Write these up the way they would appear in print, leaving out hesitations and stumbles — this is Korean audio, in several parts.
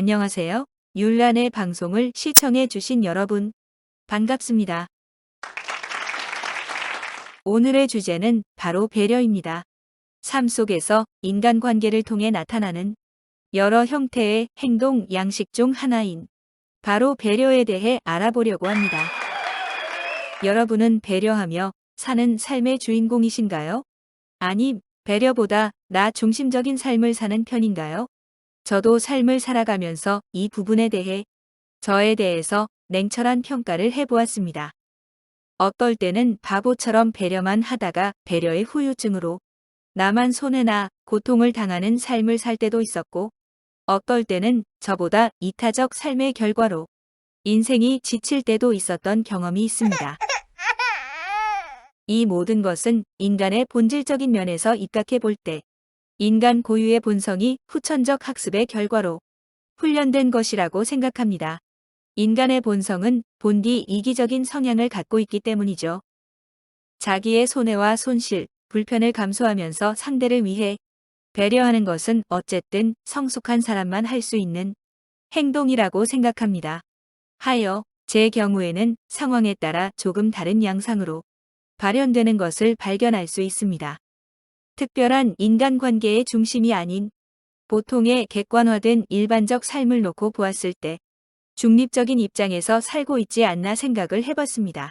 안녕하세요. 윤란의 방송을 시청해 주신 여러분, 반갑습니다. 오늘의 주제는 바로 배려입니다. 삶 속에서 인간관계를 통해 나타나는 여러 형태의 행동 양식 중 하나인 바로 배려에 대해 알아보려고 합니다. 여러분은 배려하며 사는 삶의 주인공이신가요? 아님 배려보다 나 중심적인 삶을 사는 편인가요? 저도 삶을 살아가면서 이 부분에 대해 저에 대해서 냉철한 평가를 해보았습니다. 어떨 때는 바보처럼 배려만 하다가 배려의 후유증으로 나만 손해나 고통을 당하는 삶을 살 때도 있었고, 어떨 때는 저보다 이타적 삶의 결과로 인생이 지칠 때도 있었던 경험이 있습니다. 이 모든 것은 인간의 본질적인 면에서 입각해 볼 때 인간 고유의 본성이 후천적 학습의 결과로 훈련된 것이라고 생각합니다. 인간의 본성은 본디 이기적인 성향을 갖고 있기 때문이죠. 자기의 손해와 손실, 불편을 감수하면서 상대를 위해 배려하는 것은 어쨌든 성숙한 사람만 할 수 있는 행동이라고 생각합니다. 하여 제 경우에는 상황에 따라 조금 다른 양상으로 발현되는 것을 발견할 수 있습니다. 특별한 인간관계의 중심이 아닌 보통의 객관화된 일반적 삶을 놓고 보았을 때 중립적인 입장에서 살고 있지 않나 생각을 해봤습니다.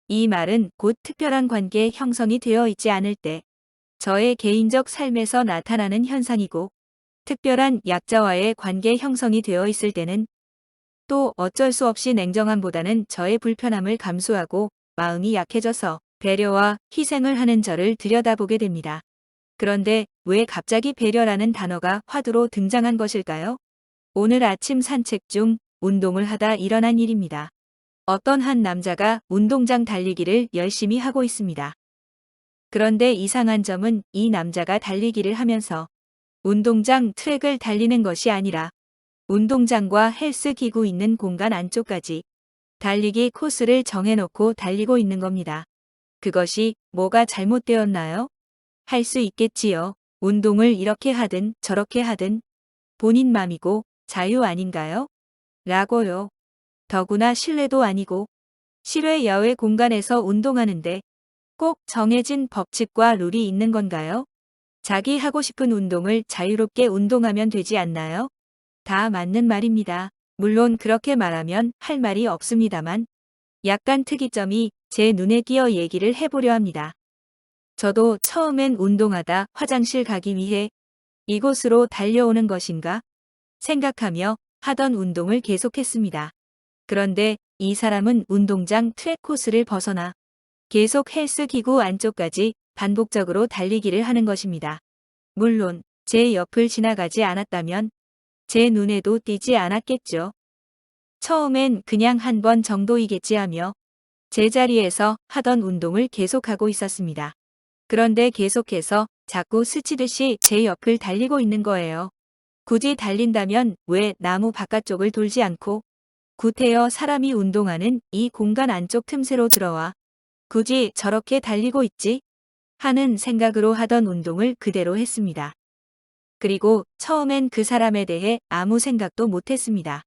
이 말은 곧 특별한 관계 형성이 되어 있지 않을 때 저의 개인적 삶에서 나타나는 현상이고, 특별한 약자와의 관계 형성이 되어 있을 때는 또 어쩔 수 없이 냉정함보다는 저의 불편함을 감수하고 마음이 약해져서 배려와 희생을 하는 저를 들여다보게 됩니다. 그런데 왜 갑자기 배려라는 단어가 화두로 등장한 것일까요? 오늘 아침 산책 중 운동을 하다 일어난 일입니다. 어떤 한 남자가 운동장 달리기를 열심히 하고 있습니다. 그런데 이상한 점은 이 남자가 달리기를 하면서 운동장 트랙을 달리는 것이 아니라 운동장과 헬스 기구 있는 공간 안쪽까지 달리기 코스를 정해놓고 달리고 있는 겁니다. 그것이 뭐가 잘못되었나요? 할 수 있겠지요. 운동을 이렇게 하든 저렇게 하든 본인 맘이고 자유 아닌가요? 라고요. 더구나 실내도 아니고 실외 야외 공간에서 운동하는데 꼭 정해진 법칙과 룰이 있는 건가요? 자기 하고 싶은 운동을 자유롭게 운동하면 되지 않나요? 다 맞는 말입니다. 물론 그렇게 말하면 할 말이 없습니다만 약간 특이점이 제 눈에 띄어 얘기를 해보려 합니다. 저도 처음엔 운동하다 화장실 가기 위해 이곳으로 달려오는 것인가 생각하며 하던 운동을 계속했습니다. 그런데 이 사람은 운동장 트랙 코스를 벗어나 계속 헬스 기구 안쪽까지 반복적으로 달리기를 하는 것입니다. 물론 제 옆을 지나가지 않았다면 제 눈에도 띄지 않았겠죠. 처음엔 그냥 한 번 정도이겠지 하며 제자리에서 하던 운동을 계속하고 있었습니다. 그런데 계속해서 자꾸 스치듯이 제 옆을 달리고 있는 거예요. 굳이 달린다면 왜 나무 바깥쪽을 돌지 않고 구태여 사람이 운동하는 이 공간 안쪽 틈새로 들어와 굳이 저렇게 달리고 있지? 하는 생각으로 하던 운동을 그대로 했습니다. 그리고 처음엔 그 사람에 대해 아무 생각도 못했습니다.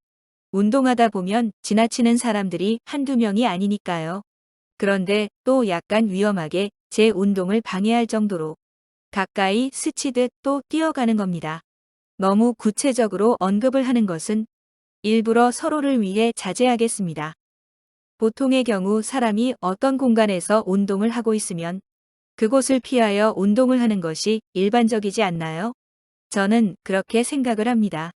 운동하다 보면 지나치는 사람들이 한두 명이 아니니까요. 그런데 또 약간 위험하게 제 운동을 방해할 정도로 가까이 스치듯 또 뛰어가는 겁니다. 너무 구체적으로 언급을 하는 것은 일부러 서로를 위해 자제하겠습니다. 보통의 경우 사람이 어떤 공간에서 운동을 하고 있으면 그곳을 피하여 운동을 하는 것이 일반적이지 않나요? 저는 그렇게 생각을 합니다.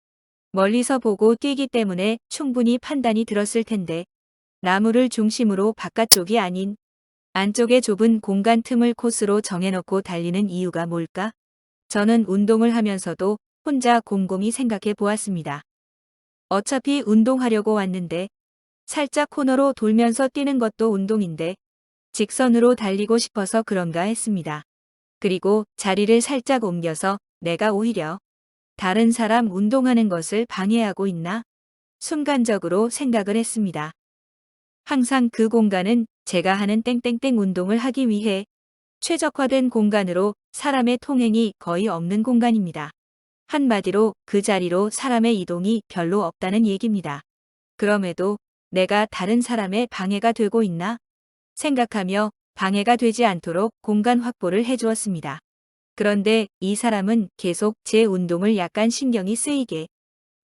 멀리서 보고 뛰기 때문에 충분히 판단이 들었을 텐데 나무를 중심으로 바깥쪽이 아닌 안쪽의 좁은 공간 틈을 코스로 정해놓고 달리는 이유가 뭘까? 저는 운동을 하면서도 혼자 곰곰이 생각해 보았습니다. 어차피 운동하려고 왔는데 살짝 코너로 돌면서 뛰는 것도 운동인데 직선으로 달리고 싶어서 그런가 했습니다. 그리고 자리를 살짝 옮겨서 내가 오히려 다른 사람 운동하는 것을 방해하고 있나? 순간적으로 생각을 했습니다. 항상 그 공간은 제가 하는 땡땡땡 운동을 하기 위해 최적화된 공간으로 사람의 통행이 거의 없는 공간입니다. 한마디로 그 자리로 사람의 이동이 별로 없다는 얘기입니다. 그럼에도 내가 다른 사람의 방해가 되고 있나 생각하며 방해가 되지 않도록 공간 확보를 해주었습니다. 그런데 이 사람은 계속 제 운동을 약간 신경이 쓰이게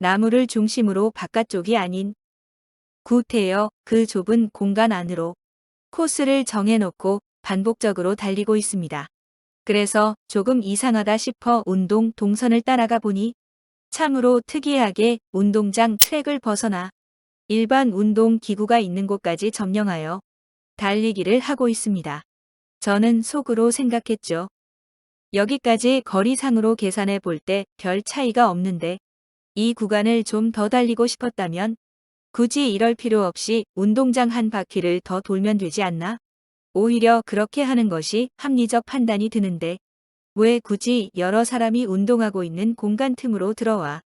나무를 중심으로 바깥쪽이 아닌 구태여 그 좁은 공간 안으로 코스를 정해놓고 반복적으로 달리고 있습니다. 그래서 조금 이상하다 싶어 운동 동선을 따라가 보니 참으로 특이하게 운동장 트랙을 벗어나 일반 운동 기구가 있는 곳까지 점령하여 달리기를 하고 있습니다. 저는 속으로 생각했죠. 여기까지 거리상으로 계산해 볼 때 별 차이가 없는데 이 구간을 좀 더 달리고 싶었다면 굳이 이럴 필요 없이 운동장 한 바퀴를 더 돌면 되지 않나? 오히려 그렇게 하는 것이 합리적 판단이 드는데 왜 굳이 여러 사람이 운동하고 있는 공간 틈으로 들어와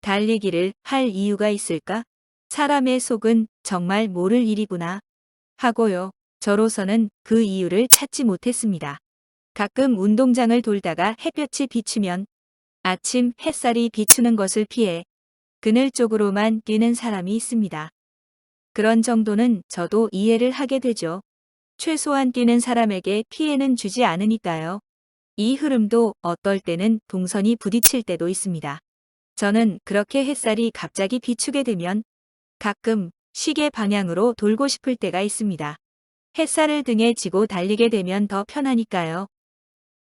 달리기를 할 이유가 있을까? 사람의 속은 정말 모를 일이구나 하고요. 저로서는 그 이유를 찾지 못했습니다. 가끔 운동장을 돌다가 햇볕이 비추면 아침 햇살이 비추는 것을 피해 그늘 쪽으로만 뛰는 사람이 있습니다. 그런 정도는 저도 이해를 하게 되죠. 최소한 뛰는 사람에게 피해는 주지 않으니까요. 이 흐름도 어떨 때는 동선이 부딪힐 때도 있습니다. 저는 그렇게 햇살이 갑자기 비추게 되면 가끔 시계 방향으로 돌고 싶을 때가 있습니다. 햇살을 등에 지고 달리게 되면 더 편하니까요.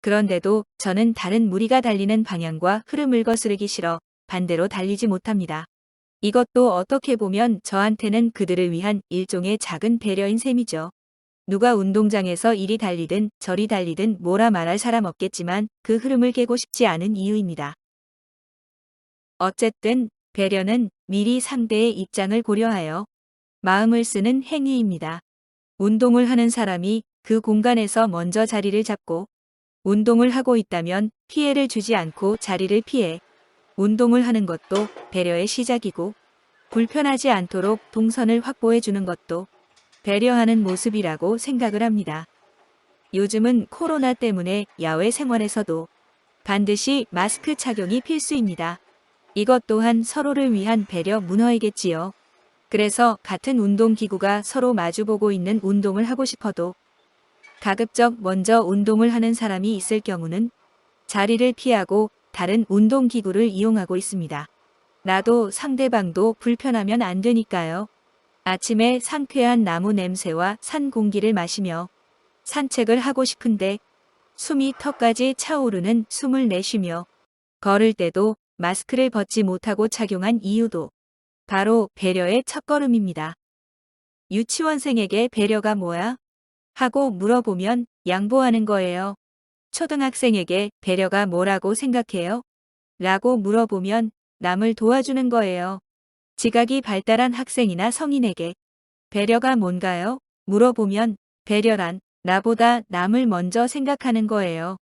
그런데도 저는 다른 무리가 달리는 방향과 흐름을 거스르기 싫어 반대로 달리지 못합니다. 이것도 어떻게 보면 저한테는 그들을 위한 일종의 작은 배려인 셈이죠. 누가 운동장에서 이리 달리든 저리 달리든 뭐라 말할 사람 없겠지만 그 흐름을 깨고 싶지 않은 이유입니다. 어쨌든 배려는 미리 상대의 입장을 고려하여 마음을 쓰는 행위입니다. 운동을 하는 사람이 그 공간에서 먼저 자리를 잡고 운동을 하고 있다면 피해를 주지 않고 자리를 피해 운동을 하는 것도 배려의 시작이고 불편하지 않도록 동선을 확보해 주는 것도 배려하는 모습이라고 생각을 합니다. 요즘은 코로나 때문에 야외 생활에서도 반드시 마스크 착용이 필수입니다. 이것 또한 서로를 위한 배려 문화이겠지요. 그래서 같은 운동기구가 서로 마주보고 있는 운동을 하고 싶어도 가급적 먼저 운동을 하는 사람이 있을 경우는 자리를 피하고 다른 운동기구를 이용하고 있습니다. 나도 상대방도 불편하면 안 되니까요. 아침에 상쾌한 나무 냄새와 산 공기를 마시며 산책을 하고 싶은데 숨이 턱까지 차오르는 숨을 내쉬며 걸을 때도 마스크를 벗지 못하고 착용한 이유도 바로 배려의 첫걸음입니다. 유치원생에게 배려가 뭐야? 하고 물어보면 양보하는 거예요. 초등학생에게 배려가 뭐라고 생각해요? 라고 물어보면 남을 도와주는 거예요. 지각이 발달한 학생이나 성인에게 배려가 뭔가요? 물어보면 배려란 나보다 남을 먼저 생각하는 거예요.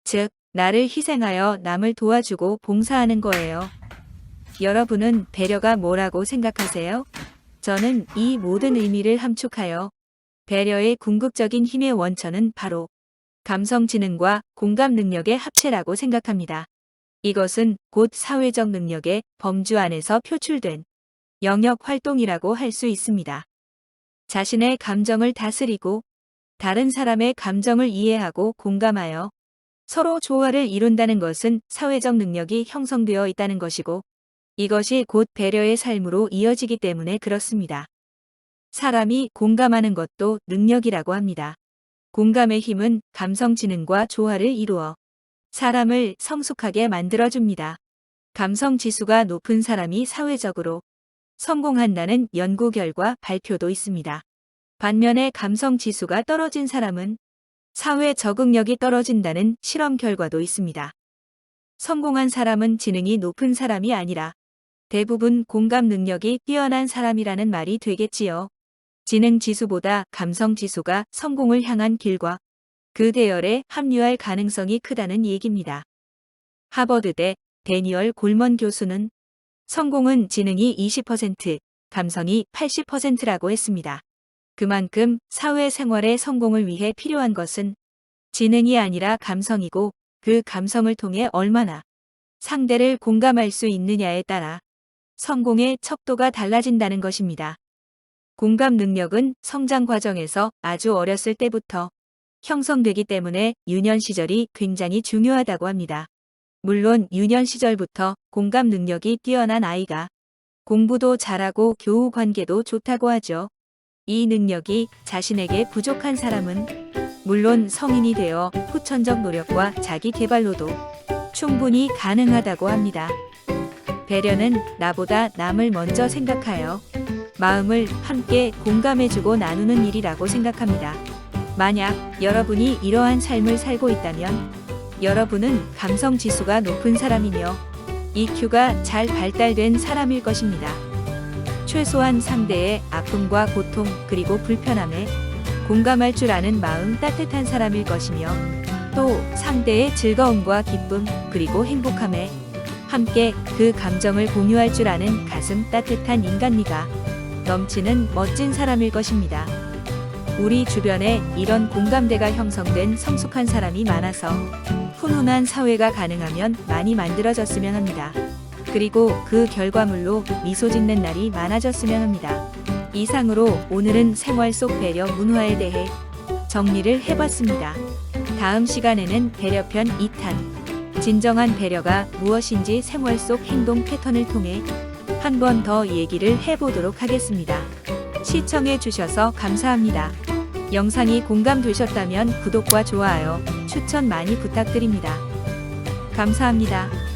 즉, 나를 희생하여 남을 도와주고 봉사하는 거예요. 여러분은 배려가 뭐라고 생각하세요? 저는 이 모든 의미를 함축하여 배려의 궁극적인 힘의 원천은 바로 감성 지능과 공감 능력의 합체라고 생각합니다. 이것은 곧 사회적 능력의 범주 안에서 표출된 영역 활동이라고 할 수 있습니다. 자신의 감정을 다스리고 다른 사람의 감정을 이해하고 공감하여 서로 조화를 이룬다는 것은 사회적 능력이 형성되어 있다는 것이고 이것이 곧 배려의 삶으로 이어지기 때문에 그렇습니다. 사람이 공감하는 것도 능력이라고 합니다. 공감의 힘은 감성 지능과 조화를 이루어 사람을 성숙하게 만들어줍니다. 감성 지수가 높은 사람이 사회적으로 성공한다는 연구 결과 발표도 있습니다. 반면에 감성 지수가 떨어진 사람은 사회 적응력이 떨어진다는 실험 결과도 있습니다. 성공한 사람은 지능이 높은 사람이 아니라 대부분 공감 능력이 뛰어난 사람이라는 말이 되겠지요. 지능 지수보다 감성 지수가 성공을 향한 길과 그 대열에 합류할 가능성이 크다는 얘기입니다. 하버드대 데니얼 골먼 교수는 성공은 지능이 20%, 감성이 80%라고 했습니다. 그만큼 사회생활의 성공을 위해 필요한 것은 지능이 아니라 감성이고 그 감성을 통해 얼마나 상대를 공감할 수 있느냐에 따라 성공의 척도가 달라진다는 것입니다. 공감 능력은 성장 과정에서 아주 어렸을 때부터 형성되기 때문에 유년 시절이 굉장히 중요하다고 합니다. 물론 유년 시절부터 공감 능력이 뛰어난 아이가 공부도 잘하고 교우 관계도 좋다고 하죠. 이 능력이 자신에게 부족한 사람은 물론 성인이 되어 후천적 노력과 자기 개발로도 충분히 가능하다고 합니다. 배려는 나보다 남을 먼저 생각하여 마음을 함께 공감해주고 나누는 일이라고 생각합니다. 만약 여러분이 이러한 삶을 살고 있다면 여러분은 감성 지수가 높은 사람이며 EQ가 잘 발달된 사람일 것입니다. 최소한 상대의 아픔과 고통 그리고 불편함에 공감할 줄 아는 마음 따뜻한 사람일 것이며 또 상대의 즐거움과 기쁨 그리고 행복함에 함께 그 감정을 공유할 줄 아는 가슴 따뜻한 인간미가 넘치는 멋진 사람일 것입니다. 우리 주변에 이런 공감대가 형성된 성숙한 사람이 많아서 훈훈한 사회가 가능하면 많이 만들어졌으면 합니다. 그리고 그 결과물로 미소 짓는 날이 많아졌으면 합니다. 이상으로 오늘은 생활 속 배려 문화에 대해 정리를 해봤습니다. 다음 시간에는 배려편 2탄, 진정한 배려가 무엇인지 생활 속 행동 패턴을 통해 한 번 더 얘기를 해보도록 하겠습니다. 시청해 주셔서 감사합니다. 영상이 공감되셨다면 구독과 좋아요, 추천 많이 부탁드립니다. 감사합니다.